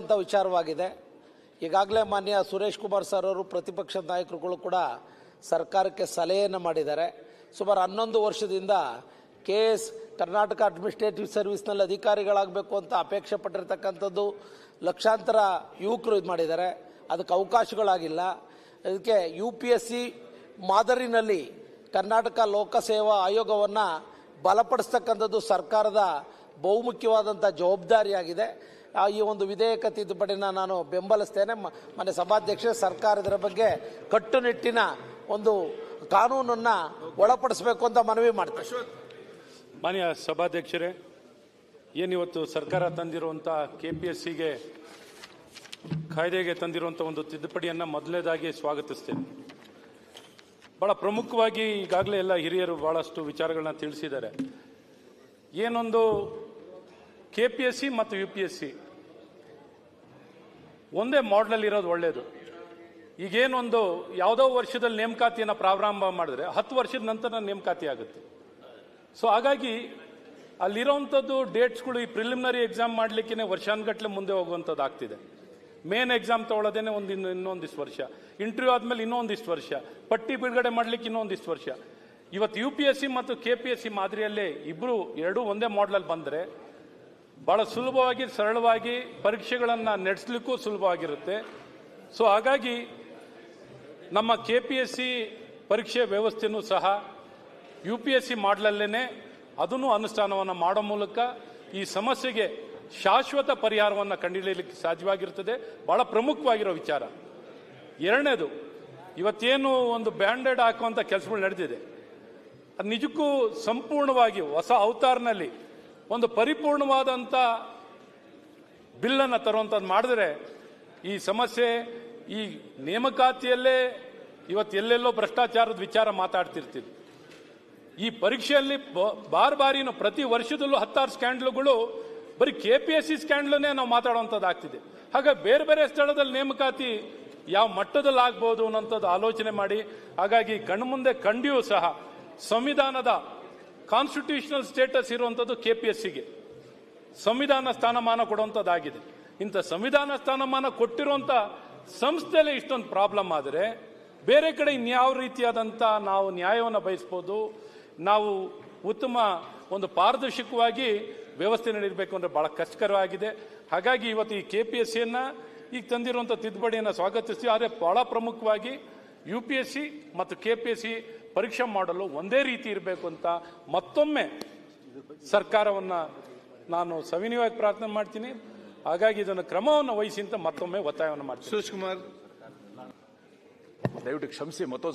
ಅಂತ ವಿಚಾರವಾಗಿದೆ. ಈಗಾಗಲೇ ಮಾನ್ಯ ಸುರೇಶ್ ಕುಮಾರ್ ಸರ್ ಅವರು ಪ್ರತಿಪಕ್ಷ ನಾಯಕರುಗಳು ಕೂಡ ಸರ್ಕಾರಕ್ಕೆ ಸಲಹೆಯನ್ನು ಮಾಡಿದ್ದಾರೆ. ಸುಮಾರು 11 ವರ್ಷದಿಂದ ಕರ್ನಾಟಕ ಅಡ್ಮಿನಿಸ್ಟ್ರೇಟಿವ್ ಸರ್ವಿಸ್ನಲ್ಲಿ ಅಧಿಕಾರಿಗಳಾಗಬೇಕು ಅಂತ ಅಪೇಕ್ಷೆ ಪಟ್ಟಿರ್ತಕ್ಕಂಥದ್ದು ಲಕ್ಷಾಂತರ ಯುವಕರು ಇದು ಮಾಡಿದ್ದಾರೆ. ಅದಕ್ಕೆ ಅವಕಾಶಗಳಾಗಿಲ್ಲ. ಅದಕ್ಕೆ UPSC ಮಾದರಿನಲ್ಲಿ ಕರ್ನಾಟಕ ಲೋಕಸೇವಾ ಆಯೋಗವನ್ನು ಬಲಪಡಿಸ್ತಕ್ಕಂಥದ್ದು ಸರ್ಕಾರದ ಬಹುಮುಖ್ಯವಾದಂಥ ಜವಾಬ್ದಾರಿಯಾಗಿದೆ. ಈ ಒಂದು ವಿಧೇಯಕ ತಿದ್ದುಪಡಿನ ನಾನು ಬೆಂಬಲಿಸ್ತೇನೆ. ಮನೆ ಸಭಾಧ್ಯಕ್ಷ ಸರ್ಕಾರ ಇದರ ಬಗ್ಗೆ ಕಟ್ಟುನಿಟ್ಟಿನ ಒಂದು ಕಾನೂನನ್ನು ಒಳಪಡಿಸಬೇಕು ಅಂತ ಮನವಿ ಮಾಡ್ತೇನೆ. ಮಾನ್ಯ ಸಭಾಧ್ಯಕ್ಷರೇ, ಏನಿವತ್ತು ಸರ್ಕಾರ ತಂದಿರುವಂಥ KPSCಗೆ ಕಾಯ್ದೆಗೆ ತಂದಿರುವಂಥ ಒಂದು ತಿದ್ದುಪಡಿಯನ್ನು ಮೊದಲನೇದಾಗಿ ಸ್ವಾಗತಿಸ್ತೇನೆ. ಭಾಳ ಪ್ರಮುಖವಾಗಿ ಈಗಾಗಲೇ ಎಲ್ಲ ಹಿರಿಯರು ಭಾಳಷ್ಟು ವಿಚಾರಗಳನ್ನ ತಿಳಿಸಿದ್ದಾರೆ. ಏನೊಂದು KPSC ಮತ್ತು UPSC ಒಂದೇ ಮಾಡಲಲ್ಲಿ ಇರೋದು ಒಳ್ಳೆಯದು. ಈಗೇನೊಂದು ಯಾವುದೋ ವರ್ಷದಲ್ಲಿ ನೇಮಕಾತಿಯನ್ನು ಪ್ರಾರಂಭ ಮಾಡಿದ್ರೆ 10 ವರ್ಷದ ನಂತರ ನೇಮಕಾತಿ ಆಗುತ್ತೆ. ಸೊ ಹಾಗಾಗಿ ಅಲ್ಲಿರೋವಂಥದ್ದು ಡೇಟ್ಸ್ಗಳು ಈ ಪ್ರಿಲಿಮಿನರಿ ಎಕ್ಸಾಮ್ ಮಾಡಲಿಕ್ಕೆ ವರ್ಷಾನುಗಟ್ಟಲೆ ಮುಂದೆ ಹೋಗುವಂಥದ್ದು ಆಗ್ತಿದೆ. ಮೇನ್ ಎಕ್ಸಾಮ್ ತೊಗೊಳ್ಳೋದೇನೆ ಇನ್ನೊಂದಿಷ್ಟು ವರ್ಷ, ಇಂಟರ್ವ್ಯೂ ಆದಮೇಲೆ ಇನ್ನೊಂದಿಷ್ಟು ವರ್ಷ, ಪಟ್ಟಿ ಬಿಡುಗಡೆ ಮಾಡಲಿಕ್ಕೆ ಇನ್ನೊಂದಿಷ್ಟು ವರ್ಷ. ಇವತ್ತು UPSC ಮತ್ತು KPSC ಮಾದರಿಯಲ್ಲೇ ಎರಡೂ ಒಂದೇ ಮಾಡಲಲ್ಲಿ ಬಂದರೆ ಭಾಳ ಸುಲಭವಾಗಿ ಸರಳವಾಗಿ ಪರೀಕ್ಷೆಗಳನ್ನು ನಡೆಸಲಿಕ್ಕೂ ಸುಲಭವಾಗಿರುತ್ತೆ. ಸೊ ಹಾಗಾಗಿ ನಮ್ಮ KPSC ಪರೀಕ್ಷೆ ವ್ಯವಸ್ಥೆನೂ ಸಹ UPSC ಮಾಡಲಲ್ಲೇ ಅದನ್ನು ಅನುಷ್ಠಾನವನ್ನು ಮಾಡೋ ಮೂಲಕ ಈ ಸಮಸ್ಯೆಗೆ ಶಾಶ್ವತ ಪರಿಹಾರವನ್ನು ಕಂಡುಹಿಡಿಯಲಿಕ್ಕೆ ಸಾಧ್ಯವಾಗಿರ್ತದೆ. ಭಾಳ ಪ್ರಮುಖವಾಗಿರೋ ವಿಚಾರ. ಎರಡನೇದು, ಇವತ್ತೇನು ಒಂದು ಬ್ಯಾಂಡೆಡ್ ಹಾಕುವಂಥ ಕೆಲಸಗಳು ನಡೆದಿದೆ, ಅದು ನಿಜಕ್ಕೂ ಸಂಪೂರ್ಣವಾಗಿ ಹೊಸ ಅವತಾರನಲ್ಲಿ ಒಂದು ಪರಿಪೂರ್ಣವಾದಂಥ ಬಿಲ್ಲನ್ನು ತರುವಂಥದ್ದು ಮಾಡಿದ್ರೆ ಈ ಸಮಸ್ಯೆ, ಈ ನೇಮಕಾತಿಯಲ್ಲೇ ಇವತ್ತೆಲ್ಲೆಲ್ಲೋ ಭ್ರಷ್ಟಾಚಾರದ ವಿಚಾರ ಮಾತಾಡ್ತಿರ್ತೀವಿ. ಈ ಪರೀಕ್ಷೆಯಲ್ಲಿ ಬಾರಿನೂ ಪ್ರತಿ ವರ್ಷದಲ್ಲೂ 10 ಸ್ಕ್ಯಾಂಡ್ಲುಗಳು ಬರೀ KPSC ಸ್ಕ್ಯಾಂಡ್ಲನ್ನೇ ನಾವು ಮಾತಾಡುವಂಥದ್ದು ಆಗ್ತಿದೆ. ಹಾಗಾಗಿ ಬೇರೆ ಬೇರೆ ಸ್ಥಳದಲ್ಲಿ ನೇಮಕಾತಿ ಯಾವ ಮಟ್ಟದಲ್ಲಿ ಆಗ್ಬೋದು ಅನ್ನೋಂಥದ್ದು ಆಲೋಚನೆ ಮಾಡಿ, ಹಾಗಾಗಿ ಕಣ್ಮುಂದೆ ಕಂಡಿಯೂ ಸಹ ಸಂವಿಧಾನದ ಕಾನ್ಸ್ಟಿಟ್ಯೂಷನಲ್ ಸ್ಟೇಟಸ್ ಇರುವಂಥದ್ದು KPSCಗೆ ಸಂವಿಧಾನ ಸ್ಥಾನಮಾನ ಕೊಡುವಂಥದ್ದಾಗಿದೆ. ಇಂಥ ಸಂವಿಧಾನ ಸ್ಥಾನಮಾನ ಕೊಟ್ಟಿರುವಂಥ ಸಂಸ್ಥೆಯಲ್ಲೇ ಇಷ್ಟೊಂದು ಪ್ರಾಬ್ಲಮ್ ಆದರೆ ಬೇರೆ ಕಡೆ ಇನ್ಯಾವ ರೀತಿಯಾದಂಥ ನಾವು ನ್ಯಾಯವನ್ನು ಬಯಸ್ಬೋದು, ನಾವು ಉತ್ತಮ ಒಂದು ಪಾರದರ್ಶಕವಾಗಿ ವ್ಯವಸ್ಥೆ ನಡೆಯಬೇಕು ಅಂದರೆ ಭಾಳ ಕಷ್ಟಕರವಾಗಿದೆ. ಹಾಗಾಗಿ ಇವತ್ತು ಈ KPSCಯನ್ನು ಈಗ ತಂದಿರುವಂಥ ತಿದ್ದುಪಡಿಯನ್ನು ಸ್ವಾಗತಿಸ್ತೀವಿ. ಆದರೆ ಭಾಳ ಪ್ರಮುಖವಾಗಿ UPSC ಮತ್ತು KPSC ಪರೀಕ್ಷೆ ಮಾಡಲು ಒಂದೇ ರೀತಿ ಇರಬೇಕು ಅಂತ ಮತ್ತೊಮ್ಮೆ ಸರ್ಕಾರವನ್ನು ನಾನು ಸವಿನಯವಾಗಿ ಪ್ರಾರ್ಥನೆ ಮಾಡ್ತೀನಿ. ಹಾಗಾಗಿ ಇದನ್ನು ಕ್ರಮವನ್ನು ವಹಿಸಿ ಅಂತ ಮತ್ತೊಮ್ಮೆ ಒತ್ತಾಯವನ್ನು ಮಾಡ್ತೀನಿ. ಸುರೇಶ್ ಕುಮಾರ್, ದಯವಿಟ್ಟು ಕ್ಷಮಿಸಿ. ಮತ್ತೊಂದು